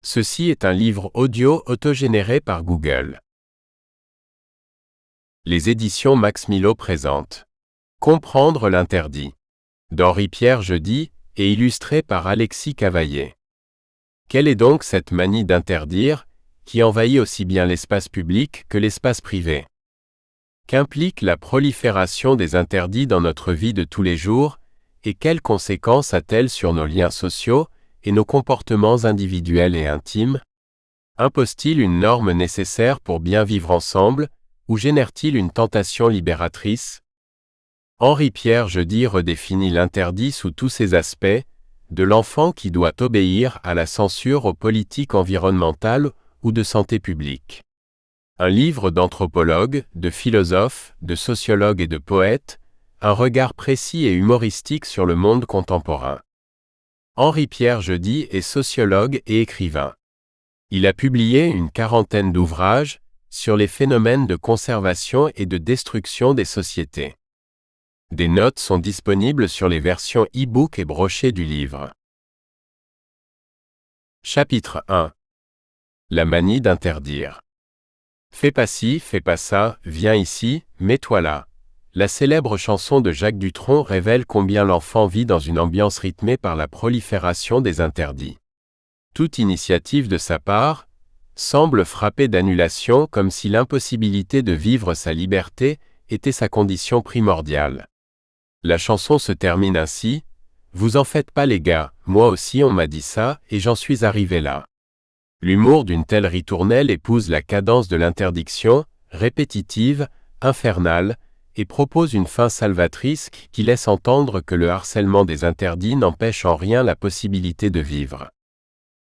Ceci est un livre audio autogénéré par Google. Les éditions Max Milo présentent Comprendre l'interdit d'Henri-Pierre Jeudi et illustré par Alexis Cavaillé. Quelle est donc cette manie d'interdire, qui envahit aussi bien l'espace public que l'espace privé? Qu'implique la prolifération des interdits dans notre vie de tous les jours, et quelles conséquences a-t-elle sur nos liens sociaux et nos comportements individuels et intimes? Impose-t-il une norme nécessaire pour bien vivre ensemble, ou génère-t-il une tentation libératrice? Henri-Pierre Jeudi redéfinit l'interdit sous tous ses aspects, de l'enfant qui doit obéir à la censure aux politiques environnementales ou de santé publique. Un livre d'anthropologue, de philosophe, de sociologue et de poète, un regard précis et humoristique sur le monde contemporain. Henri-Pierre Jeudi est sociologue et écrivain. Il a publié une quarantaine d'ouvrages sur les phénomènes de conservation et de destruction des sociétés. Des notes sont disponibles sur les versions e-book et brochées du livre. Chapitre 1. La manie d'interdire. Fais pas ci, fais pas ça, viens ici, mets-toi là. La célèbre chanson de Jacques Dutronc révèle combien l'enfant vit dans une ambiance rythmée par la prolifération des interdits. Toute initiative de sa part semble frappée d'annulation comme si l'impossibilité de vivre sa liberté était sa condition primordiale. La chanson se termine ainsi : « Vous en faites pas les gars, moi aussi on m'a dit ça et j'en suis arrivé là ». L'humour d'une telle ritournelle épouse la cadence de l'interdiction, répétitive, infernale, et propose une fin salvatrice qui laisse entendre que le harcèlement des interdits n'empêche en rien la possibilité de vivre.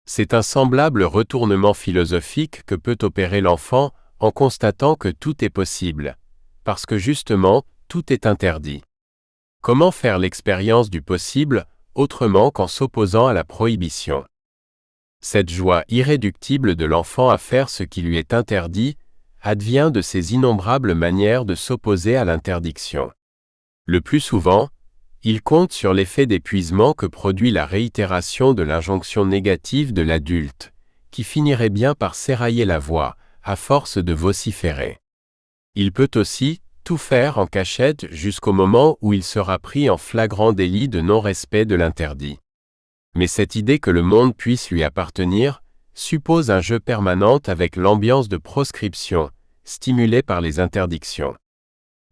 C'est un semblable retournement philosophique que peut opérer l'enfant en constatant que tout est possible, parce que justement, tout est interdit. Comment faire l'expérience du possible autrement qu'en s'opposant à la prohibition? Cette joie irréductible de l'enfant à faire ce qui lui est interdit advient de ces innombrables manières de s'opposer à l'interdiction. Le plus souvent, il compte sur l'effet d'épuisement que produit la réitération de l'injonction négative de l'adulte, qui finirait bien par s'érailler la voix, à force de vociférer. Il peut aussi tout faire en cachette jusqu'au moment où il sera pris en flagrant délit de non-respect de l'interdit. Mais cette idée que le monde puisse lui appartenir suppose un jeu permanent avec l'ambiance de proscription, stimulée par les interdictions.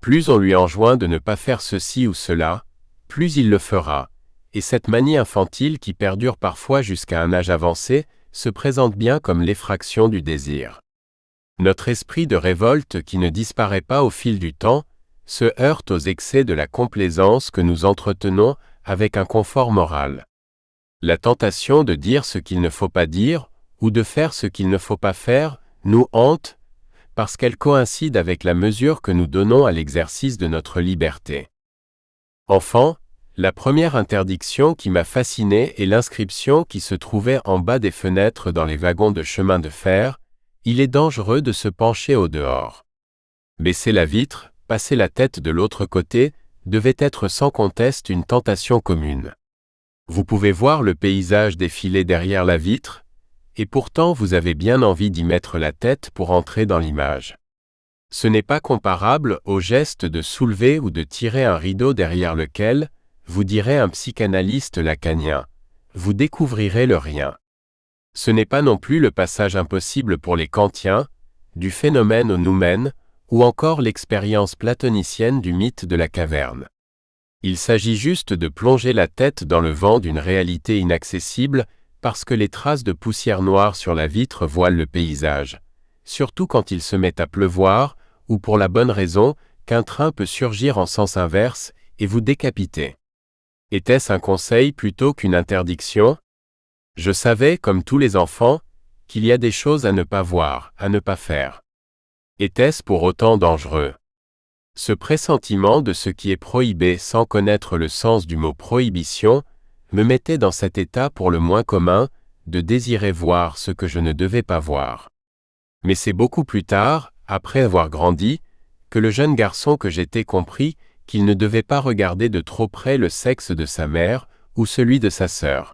Plus on lui enjoint de ne pas faire ceci ou cela, plus il le fera, et cette manie infantile qui perdure parfois jusqu'à un âge avancé se présente bien comme l'effraction du désir. Notre esprit de révolte qui ne disparaît pas au fil du temps, se heurte aux excès de la complaisance que nous entretenons avec un confort moral. La tentation de dire ce qu'il ne faut pas dire, ou de faire ce qu'il ne faut pas faire, nous hante, parce qu'elle coïncide avec la mesure que nous donnons à l'exercice de notre liberté. Enfant, la première interdiction qui m'a fasciné est l'inscription qui se trouvait en bas des fenêtres dans les wagons de chemin de fer : « Il est dangereux de se pencher au dehors ». Baisser la vitre, passer la tête de l'autre côté, devait être sans conteste une tentation commune. Vous pouvez voir le paysage défiler derrière la vitre, et pourtant vous avez bien envie d'y mettre la tête pour entrer dans l'image. Ce n'est pas comparable au geste de soulever ou de tirer un rideau derrière lequel, vous dirait un psychanalyste lacanien, vous découvrirez le rien. Ce n'est pas non plus le passage impossible pour les kantiens, du phénomène au noumen, ou encore l'expérience platonicienne du mythe de la caverne. Il s'agit juste de plonger la tête dans le vent d'une réalité inaccessible parce que les traces de poussière noire sur la vitre voilent le paysage, surtout quand il se met à pleuvoir, ou pour la bonne raison qu'un train peut surgir en sens inverse et vous décapiter. Était-ce un conseil plutôt qu'une interdiction? Je savais, comme tous les enfants, qu'il y a des choses à ne pas voir, à ne pas faire. Était-ce pour autant dangereux? Ce pressentiment de ce qui est prohibé sans connaître le sens du mot prohibition me mettait dans cet état pour le moins commun de désirer voir ce que je ne devais pas voir. Mais c'est beaucoup plus tard, après avoir grandi, que le jeune garçon que j'étais comprit qu'il ne devait pas regarder de trop près le sexe de sa mère ou celui de sa sœur.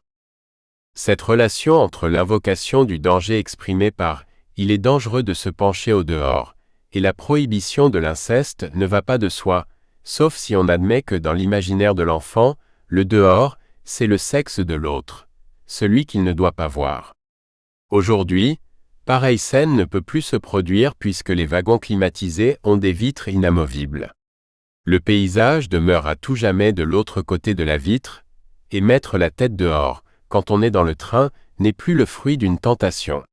Cette relation entre l'invocation du danger exprimée par « il est dangereux de se pencher au dehors » et la prohibition de l'inceste ne va pas de soi, sauf si on admet que dans l'imaginaire de l'enfant, le dehors, c'est le sexe de l'autre, celui qu'il ne doit pas voir. Aujourd'hui, pareille scène ne peut plus se produire puisque les wagons climatisés ont des vitres inamovibles. Le paysage demeure à tout jamais de l'autre côté de la vitre, et mettre la tête dehors, quand on est dans le train, n'est plus le fruit d'une tentation.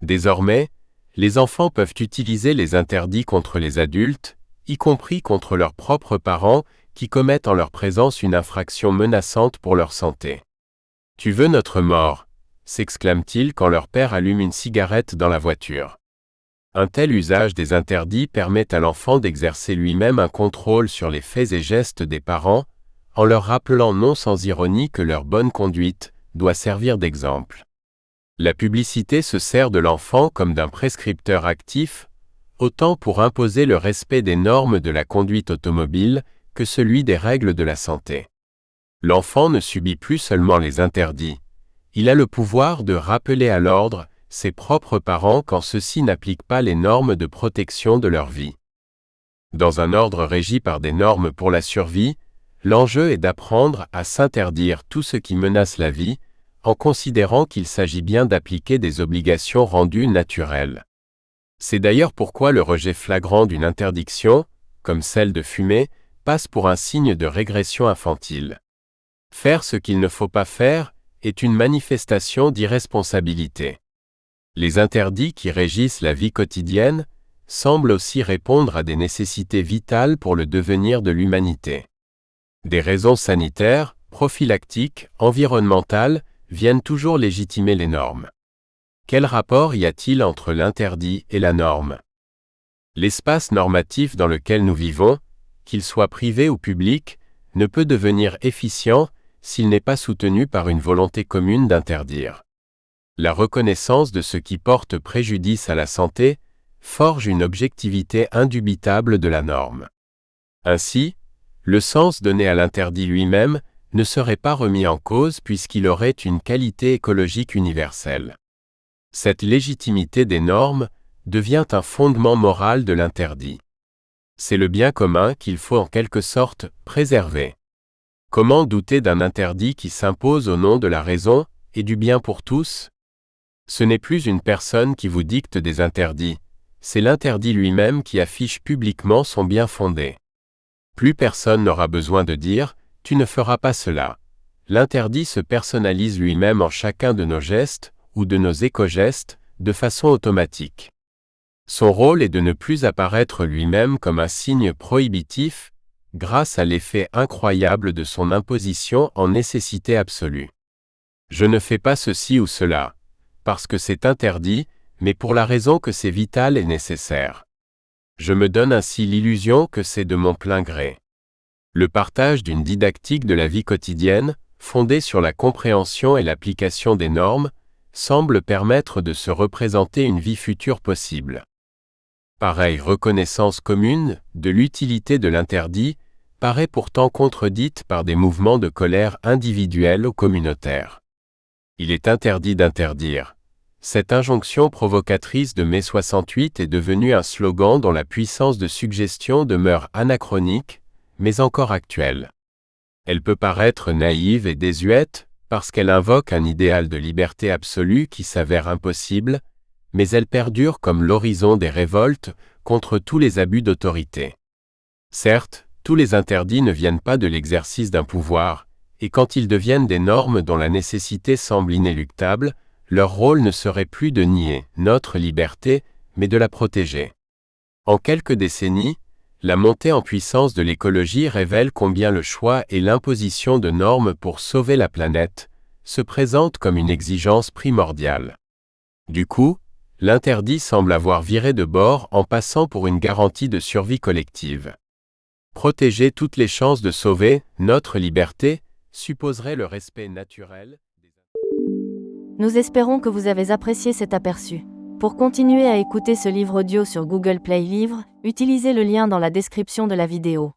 Désormais, les enfants peuvent utiliser les interdits contre les adultes, y compris contre leurs propres parents, qui commettent en leur présence une infraction menaçante pour leur santé. « Tu veux notre mort » s'exclame-t-il quand leur père allume une cigarette dans la voiture. Un tel usage des interdits permet à l'enfant d'exercer lui-même un contrôle sur les faits et gestes des parents, en leur rappelant non sans ironie que leur bonne conduite doit servir d'exemple. La publicité se sert de l'enfant comme d'un prescripteur actif, autant pour imposer le respect des normes de la conduite automobile que celui des règles de la santé. L'enfant ne subit plus seulement les interdits, il a le pouvoir de rappeler à l'ordre ses propres parents quand ceux-ci n'appliquent pas les normes de protection de leur vie. Dans un ordre régi par des normes pour la survie, l'enjeu est d'apprendre à s'interdire tout ce qui menace la vie, en considérant qu'il s'agit bien d'appliquer des obligations rendues naturelles. C'est d'ailleurs pourquoi le rejet flagrant d'une interdiction, comme celle de fumer, passe pour un signe de régression infantile. Faire ce qu'il ne faut pas faire est une manifestation d'irresponsabilité. Les interdits qui régissent la vie quotidienne semblent aussi répondre à des nécessités vitales pour le devenir de l'humanité. Des raisons sanitaires, prophylactiques, environnementales, viennent toujours légitimer les normes. Quel rapport y a-t-il entre l'interdit et la norme? L'espace normatif dans lequel nous vivons, qu'il soit privé ou public, ne peut devenir efficient s'il n'est pas soutenu par une volonté commune d'interdire. La reconnaissance de ce qui porte préjudice à la santé forge une objectivité indubitable de la norme. Ainsi, le sens donné à l'interdit lui-même ne serait pas remis en cause puisqu'il aurait une qualité écologique universelle. Cette légitimité des normes devient un fondement moral de l'interdit. C'est le bien commun qu'il faut en quelque sorte préserver. Comment douter d'un interdit qui s'impose au nom de la raison et du bien pour tous? Ce n'est plus une personne qui vous dicte des interdits, c'est l'interdit lui-même qui affiche publiquement son bien fondé. Plus personne n'aura besoin de dire « tu ne feras pas cela ». L'interdit se personnalise lui-même en chacun de nos gestes ou de nos éco-gestes de façon automatique. Son rôle est de ne plus apparaître lui-même comme un signe prohibitif grâce à l'effet incroyable de son imposition en nécessité absolue. Je ne fais pas ceci ou cela, parce que c'est interdit, mais pour la raison que c'est vital et nécessaire. Je me donne ainsi l'illusion que c'est de mon plein gré. Le partage d'une didactique de la vie quotidienne, fondée sur la compréhension et l'application des normes, semble permettre de se représenter une vie future possible. Pareille reconnaissance commune de l'utilité de l'interdit paraît pourtant contredite par des mouvements de colère individuels ou communautaires. Il est interdit d'interdire. Cette injonction provocatrice de mai 68 est devenue un slogan dont la puissance de suggestion demeure anachronique, mais encore actuelle. Elle peut paraître naïve et désuète, parce qu'elle invoque un idéal de liberté absolue qui s'avère impossible, mais elle perdure comme l'horizon des révoltes contre tous les abus d'autorité. Certes, tous les interdits ne viennent pas de l'exercice d'un pouvoir, et quand ils deviennent des normes dont la nécessité semble inéluctable, leur rôle ne serait plus de nier notre liberté, mais de la protéger. En quelques décennies, la montée en puissance de l'écologie révèle combien le choix et l'imposition de normes pour sauver la planète se présentent comme une exigence primordiale. Du coup, l'interdit semble avoir viré de bord en passant pour une garantie de survie collective. Protéger toutes les chances de sauver notre liberté supposerait le respect naturel. Nous espérons que vous avez apprécié cet aperçu. Pour continuer à écouter ce livre audio sur Google Play Livres, utilisez le lien dans la description de la vidéo.